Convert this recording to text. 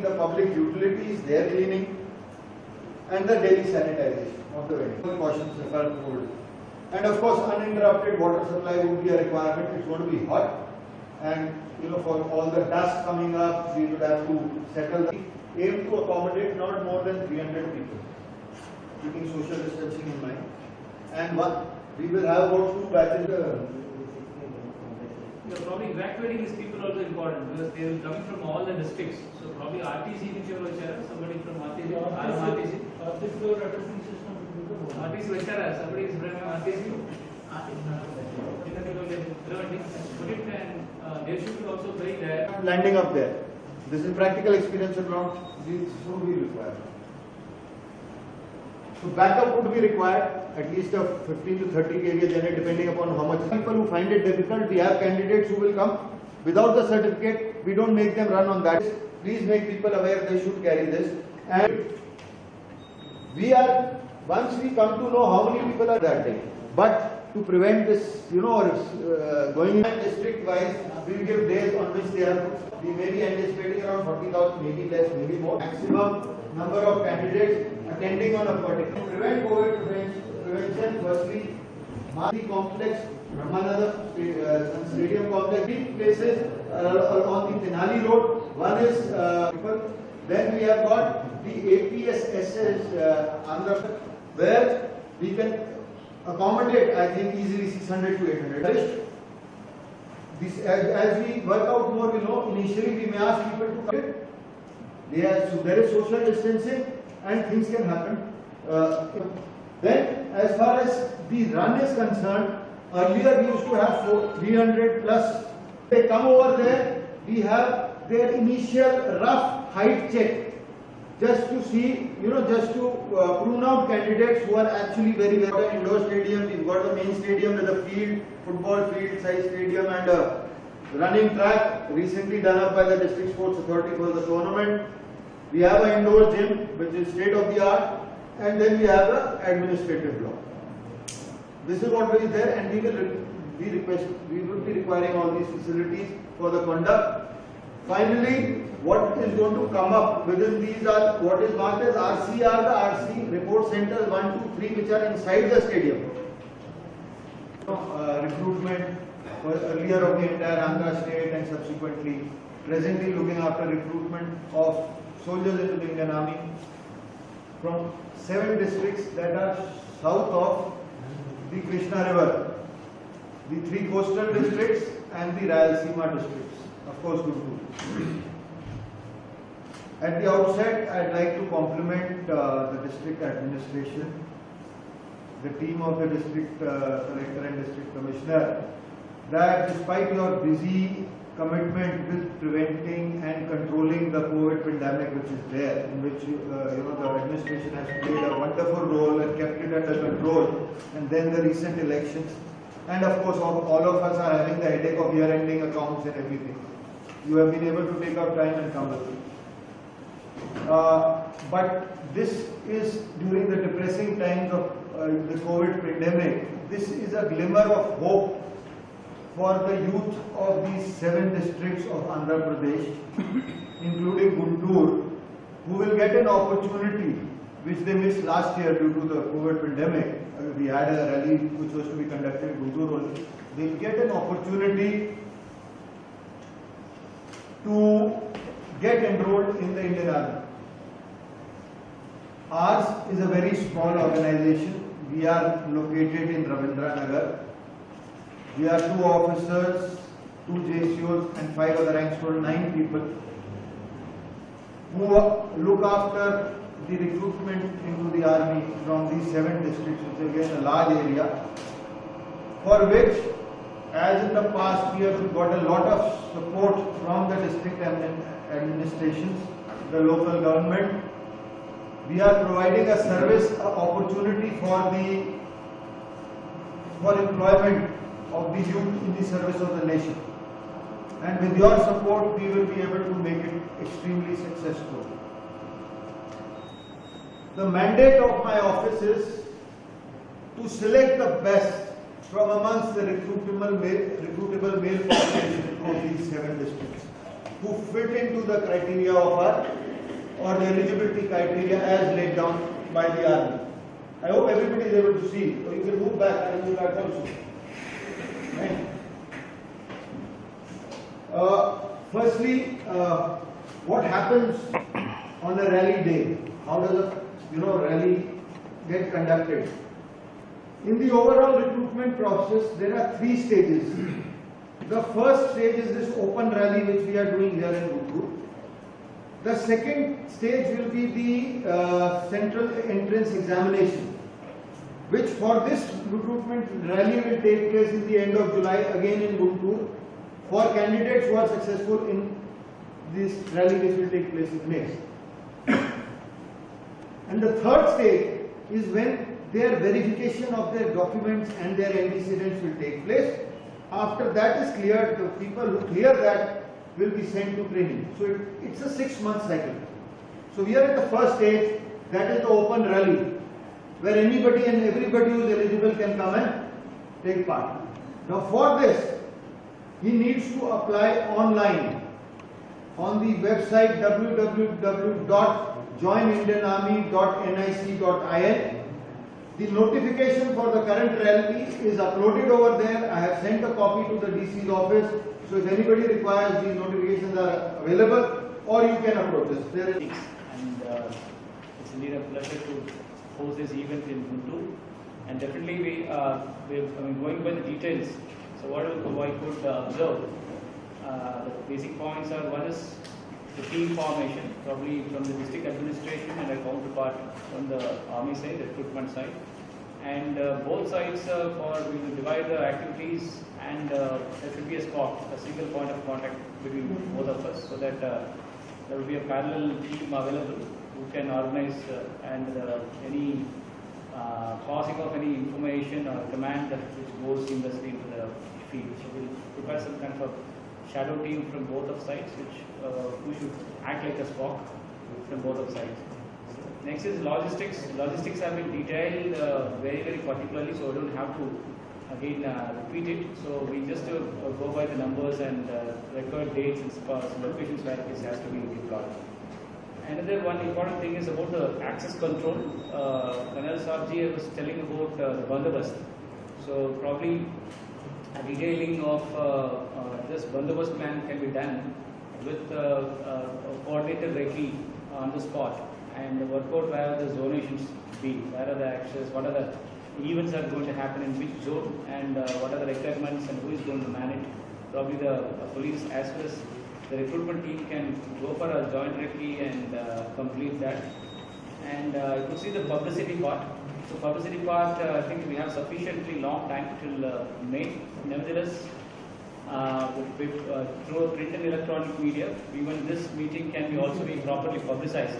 The public utilities, their cleaning, and the daily sanitization of the venue. Precautions are cold. And of course, uninterrupted water supply would be a requirement. It's going to be hot, and for all the dust coming up, we would have to settle. Aim to accommodate not more than 300 people, keeping social distancing in mind. And we will have about 2 batches. Probably evacuating these people also important because they will come from all the districts. So probably RTC which you have somebody from RTC, RTC. RTC somebody is from RTC. And they should also bring there. Landing up there. This is practical experience of ground. This would be required. So backup would be required, at least a 15 to 30 kVA generator, depending upon how much. People who find it difficult, we have candidates who will come without the certificate. We don't make them run on that. Please make people aware they should carry this. And once we come to know how many people are that day, but to prevent this, going in district wise, we will give days on which they have. We may be anticipating around 40,000, maybe less, maybe more. Maximum number of candidates attending on a particular. To prevent COVID prevention, firstly, Madi complex, Ramanathan Stadium complex, 3 places on the Tenali Road. One is then we have got the APSSS Andhra, where we can accommodate, I think, easily 600 to 800. This, as we work out more, initially we may ask people to come. So there is social distancing and things can happen. Then, as far as the run is concerned, earlier we used to have 300 plus. They come over there, we have their initial rough height check, just to see, just to prune out candidates who are actually very well. Indoor stadium, we've got the main stadium with a field, football field size stadium, and a running track recently done up by the District Sports Authority for the tournament. We have an indoor gym which is state of the art, and then we have an administrative block. This is what is there, and we will be requiring all these facilities for the conduct. Finally, what is going to come up within these are what is marked as RC are the RC report centers 1, 2, 3 which are inside the stadium. Recruitment earlier of the entire Andhra state and subsequently presently looking after recruitment of soldiers into the Indian Army from 7 districts that are south of the Krishna River, the 3 coastal districts and the Rayalaseema districts, of course Guntur. At the outset, I'd like to compliment the district administration, the team of the district collector and district commissioner, that despite your busy commitment with preventing and controlling the COVID pandemic which is there, in which the administration has played a wonderful role and kept it under control, and then the recent elections, and of course all of us are having the headache of year-ending accounts and everything. You have been able to take out time and come with it. But this is during the depressing times of the COVID pandemic. This is a glimmer of hope for the youth of these 7 districts of Andhra Pradesh, including Guntur, who will get an opportunity which they missed last year due to the COVID pandemic. We had a rally which was to be conducted in Guntur only. They will get an opportunity to get enrolled in the Indian Army. Ours is a very small organization. We are located in Ravindra Nagar. We are 2 officers, 2 JCOs and 5 other ranks, for 9 people who look after the recruitment into the army from these 7 districts, which is again a large area, for which, as in the past, we have got a lot of support from the district administrations, the local government. We are providing a service opportunity for employment of the youth in the service of the nation. And with your support, we will be able to make it extremely successful. The mandate of my office is to select the best from amongst the recruitable male population of these 7 districts who fit into the criteria of our or the eligibility criteria as laid down by the army. I hope everybody is able to see. So you can move back and move back also. Right. Firstly, what happens on a rally day? How does a rally get conducted? In the overall recruitment process, there are 3 stages. The first stage is this open rally which we are doing here in Guntur. The second stage will be the central entrance examination, which for this recruitment rally will take place in the end of July again in Guntur for candidates who are successful in this rally which will take place in May. And the third stage is when their verification of their documents and their antecedents will take place. After that is cleared, the people who clear that will be sent to training. So it's a 6-month cycle. So we are at the first stage, that is the open rally, where anybody and everybody who is eligible can come and take part. Now for this, he needs to apply online on the website www.joinindianarmy.nic.in. The notification for the current rally is uploaded over there. I have sent a copy to the DC's office. So if anybody requires, these notifications are available, or you can approach us. And it's indeed a pleasure to host this event in Guntur. And definitely we're going by the details. So what I could observe, the basic points are: one is the team formation, probably from the district administration and a counterpart from the army side, the recruitment side. And both sides we will divide the activities, and there should be a spot, a single point of contact between both of us, so that there will be a parallel team available who can organize and any passing of any information or command which goes seamlessly into the field. So we'll prepare some kind of shadow team from both of sides, who should act like a Spock from both of sides. Next is logistics. Logistics have been detailed very particularly, so I don't have to again repeat it. So we just go by the numbers and record dates and locations where this has to be deployed. Another one important thing is about the access control. Colonel Sabji was telling about the bandobast. So probably a detailing of this bandobast plan can be done with coordinated recce on the spot, and work out where the zonations be, where are the access, what are the events are going to happen in which zone, and what are the requirements and who is going to manage. Probably the police as well as the recruitment team can go for a joint recce and complete that. And you could see the publicity part. So publicity part, I think we have sufficiently long time till May. Nevertheless, through print and electronic media, even this meeting can be also be properly publicized.